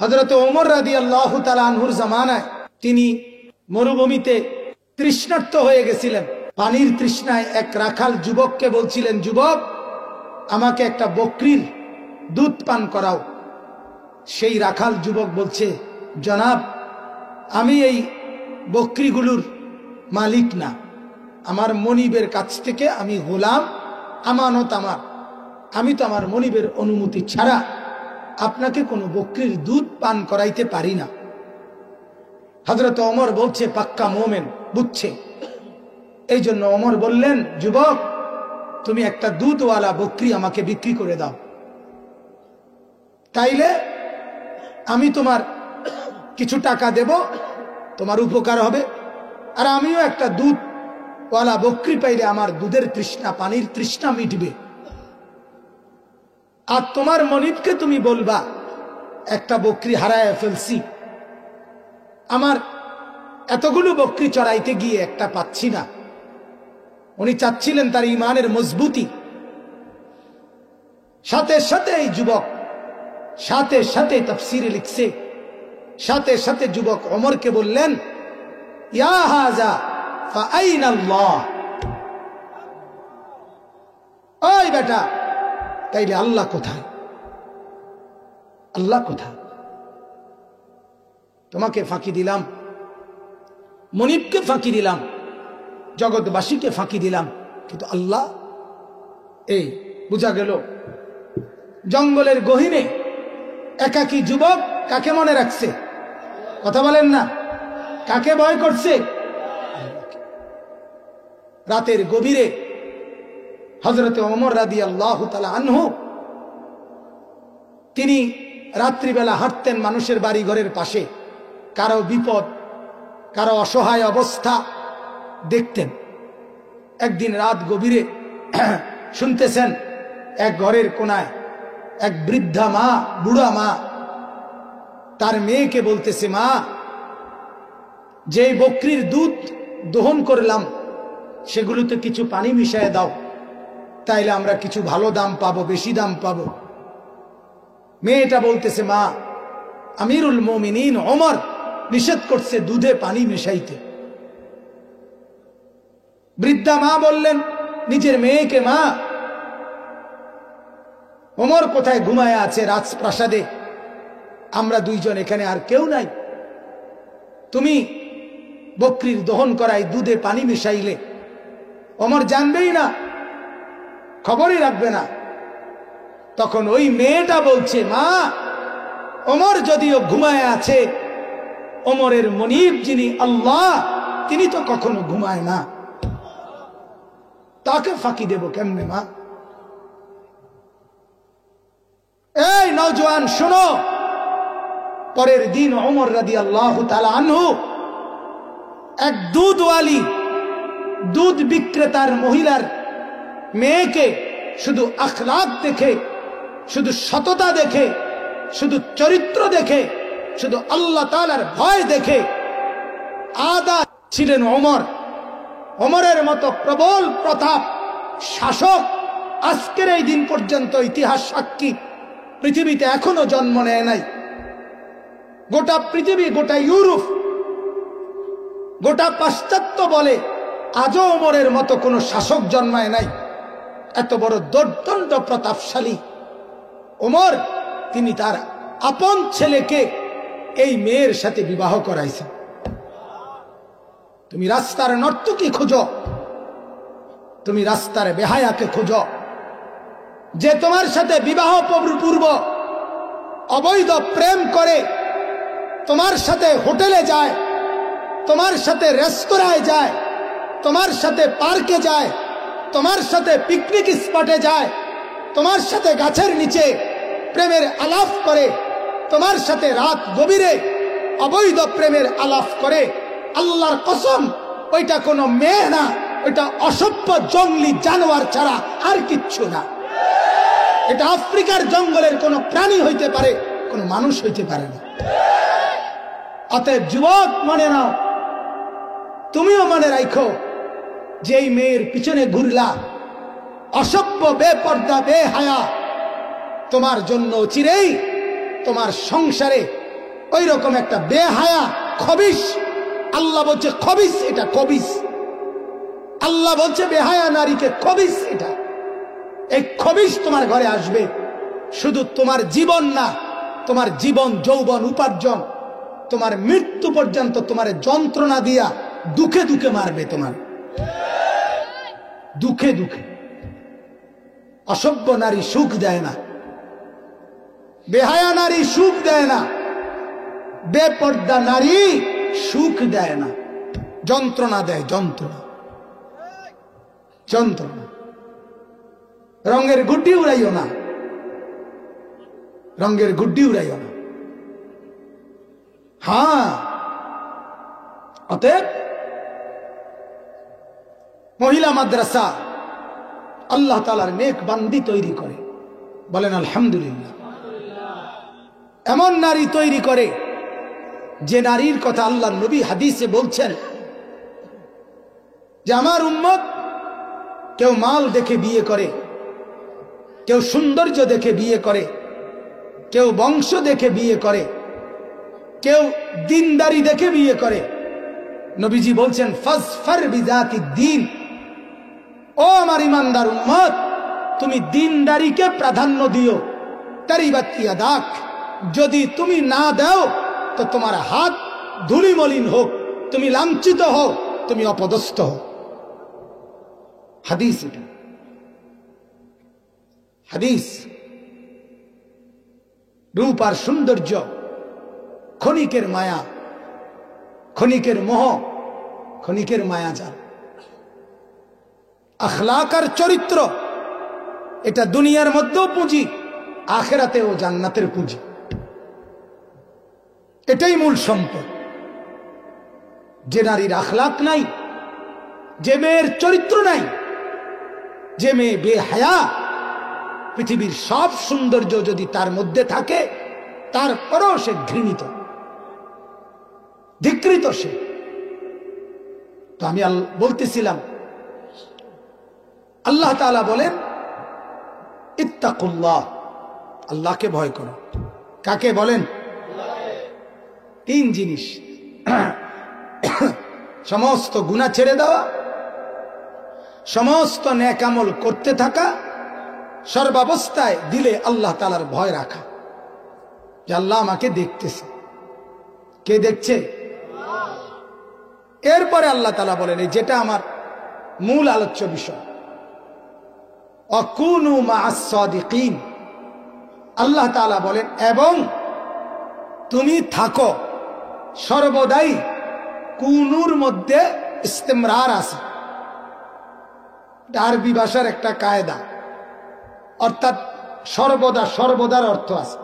হযরত ওমর রাদিয়াল্লাহু তাআলা আনহুর জামানায় তিনি মরুভূমিতে তৃষ্ণার্ত হয়ে গেছিলেন। পানির তৃষ্ণায় এক রাখাল যুবককে বলছিলেন, যুবক, আমাকে একটা বকরির দুধ পান করাও। সেই রাখাল যুবক বলছে, জনাব, আমি এই বকরিগুলোর মালিক না, আমার মনিবের কাছ থেকে আমি গোলাম, আমানত আমার, আমি তো আমার মনিবের অনুমতি ছাড়া আপনাকে কোনো বকরির দুধ পান করাইতে পারি না। হযরত ওমর বলছে, পাক্কা মোমেন, বুঝছে। এই জন্য ওমর বললেন, যুবক, তুমি একটা দুধওয়ালা বকরি আমাকে বিক্রি করে দাও, তাইলে আমি তোমার কিছু টাকা দেব, তোমার উপকার হবে, আর আমিও একটা দুধওয়ালা বকরি পাইলে আমার দুধের তৃষ্ণা, পানির তৃষ্ণা মিটবে। আর তোমার মনিবকে তুমি বলবা, একটা বকরি হারায় ফেলছি, আমার এতগুলো বকরি চড়াইতে গিয়ে একটা পাচ্ছি না। উনি চাচ্ছিলেন তার ঈমানের মজবুতি। সাথে সাথে এই যুবক, সাথে সাথে তাফসীরে লিখছে, সাথে সাথে যুবক ওমরকে বললেন, ইয়া হাযা ফাআইনাল্লাহ, ওই বেটা, তাইলে আল্লাহ কোথায়? আল্লাহ কোথায়? তোমাকে ফাঁকি দিলাম, মনিবকে ফাঁকি দিলাম, জগৎবাসীকে ফাঁকি দিলাম, কিন্তু আল্লাহ? এই বুঝা গেল জঙ্গলের গহীনে একাকী যুবক কাকে মনে রাখছে? কথা বলেন না, কাকে ভয় করছে? রাতের গভীরে হযরতে ওমর রাদিয়াল্লাহু তাআলা আনহু, তিনি রাত্রিবেলা হাঁটতেন মানুষের বাড়ি ঘরের পাশে, কারো বিপদ, কারো অসহায় অবস্থা দেখতেন। একদিন রাত গভীরে শুনতেছেন এক ঘরের কোনায় এক বৃদ্ধা মা, বুড়া মা, তার মেয়েকে বলতেছে, মা, যে বকরির দুধ দহন করলাম সেগুলোতে কিছু পানি মিশিয়ে দাও, তাইলে আমরা কিছু ভালো দাম পাবো, বেশি দাম পাবো। মেয়েটা বলতেছে, মা, আমিরুল মুমিনিন ওমর নিষেধ করছে দুধে পানি মেশাইতে। বৃদ্ধা মা বললেন নিজের মেয়েকে, মা, ওমর কোথায় ঘুমায় আছে রাজপ্রাসাদে, আমরা দুইজন এখানে, আর কেউ নাই, তুমি বকরির দহন করাই দুধে পানি মিশাইলে ওমর জানবেই না, খবরই রাখবে না। তখন ওই মেয়েটা বলছে, মা, ওমর যদিও ঘুমায় আছে, ওমরের মনিব যিনি আল্লাহ, তিনি তো কখনো ঘুমায় না, তাকে ফাঁকি দেব কেমনে মা? এই নওজোয়ান শোনো, পরের দিন ওমর রাদিয়াল্লাহু তাআলা আনহু এক দুধওয়ালি, দুধ বিক্রেতার মহিলার মেয়েকে শুধু আখলাক দেখে, শুধু সততা দেখে, শুধু চরিত্র দেখে, শুধু আল্লাহ তাআলার ভয় দেখে, আদা ছিলেন ওমর, ওমরের মতো প্রবল প্রতাপ শাসক আজকের এই দিন পর্যন্ত ইতিহাস সাক্ষী পৃথিবীতে এখনো জন্ম নেয় নাই। গোটা পৃথিবী, গোটা ইউরোপ, গোটা পাশ্চাত্য বলে আজও ওমরের মতো কোনো শাসক জন্মায় নাই। এত বড় দর্দণ্ড প্রতাপশালী ওমর, তিনি তার আপন ছেলেকে এই মেয়ের সাথে বিবাহ করাইছেন। তুমি রাস্তার নর্তকী খুঁজো, তুমি রাস্তার বেহায়াকে খুঁজো, যে তোমার সাথে বিবাহ পূর্ব অবৈধ প্রেম করে, তোমার সাথে হোটেলে যায়, তোমার সাথে রেস্তোরাঁয় যায়, তোমার সাথে পার্কে যায়, তোমার সাথে পিকনিক স্পটে যায়, তোমার সাথে গাছের নিচে প্রেমের আলাপ করে, তোমার সাথে রাত গভীরে অবৈধ প্রেমের আলাপ করে, আল্লাহর কসম, ওইটা কোনো মেয়ে না, ওইটা অসভ্য জঙ্গলি জানোয়ার ছাড়া আর কিচ্ছু না। এটা আফ্রিকার জঙ্গলের কোন প্রাণী হইতে পারে, কোন মানুষ হইতে পারে না। অতএব যুবক, মনে নাও, তুমিও মনে রাখো, যে এই মেয়ের পিছনে ঘুরলা, অসভ্য, বেপর্দা, বেহায়া, তোমার জন্য চিরেই তোমার সংসারে ওই রকম একটা বেহায়া খবিস। আল্লাহ বলছে খবিস, এটা খবিস। আল্লাহ বলছে বেহায়া নারীকে খবিস। এটা এই খবিস তোমার ঘরে আসবে, শুধু তোমার জীবন না, তোমার জীবন, যৌবন, উপার্জন, তোমার মৃত্যু পর্যন্ত তোমার যন্ত্রণা দিয়া দুঃখে দুঃখে মারবে, তোমার দুঃখে দুঃখে। অসভ্য নারী সুখ দেয় না, বেহায়া নারী সুখ দেয় না, বেপর্দা নারী সুখ দেয় না, যন্ত্রণা দেয়, যন্ত্রণা, যন্ত্রণা। রঙের গুড্ডি উড়াইও না, রঙের গুড্ডি উড়াইও না। হ্যাঁ, অতএব মহিলা মাদ্রাসা আল্লাহ তাআলার নেক বান্দি তৈরি করে, বলেন আলহামদুলিল্লাহ। এমন নারী তৈরি করে যে নারীর কথা আল্লাহর নবী হাদিসে বলছেন যে আমার উম্মত কেউ মাল দেখে বিয়ে করে, কেউ সৌন্দর্য দেখে বিয়ে করে, কেউ বংশ দেখে বিয়ে করে, কেউ দিনদারি দেখে বিয়ে করে। নবীজি বলছেন ফাসফার বিযাতি দ্বীন, ও আমার ইমানদার উম্মত, তুমি দিনদারিকে প্রাধান্য দিও। তারিবাত ইয়াদাক, যদি তুমি না দাও তো তোমার হাত ধুলিমলিন হোক, তুমি লাঞ্ছিত হও, তুমি অপদস্থ হও। হাদিস, এটা হাদিস। রূপ আর সৌন্দর্য ক্ষণিকের মায়া, ক্ষণিকের মোহ, ক্ষণিকের মায়াজাল। আখলাক আর চরিত্র এটা দুনিয়ার মধ্যেও পুঁজি, আখিরাতেও জান্নাতের পুঁজি। এটাই মূল সম্পদ। যে নারীর আখলাক নাই, যে মেয়ের চরিত্র নাই, যে মেয়ে বেহায়া, পৃথিবীর সব সৌন্দর্য যদি তার মধ্যে থাকে তারপরও সে ঘৃণিত, ধিক্কৃত সে। তো আমি বলতেছিলাম আল্লাহ তাআলা বলেন ইত্তাকুল্লাহ, আল্লাহকে ভয় করো। কাকে বলেন? তিন জিনিস, সমস্ত গুনাহ ছেড়ে দেওয়া, সমস্ত নেক আমল করতে থাকা, সর্বাবস্থায় দিলে আল্লাহ তাআলার ভয় রাখা, যে আল্লাহ আমাকে দেখতেছে। কে দেখছে? এরপরে আল্লাহ তাআলা বলেন, যেটা আমার মূল আলোচ্য বিষয়, অকুনু মা'আস সাদিকিন। আল্লাহ তাআলা বলেন এবং তুমি থাকো সর্বদাই, কুনুর মধ্যে ইস্তেমরার আছে, আরবি ভাষার একটা কায়দা, অর্থাৎ সর্বদা, সর্বদার অর্থ আছে।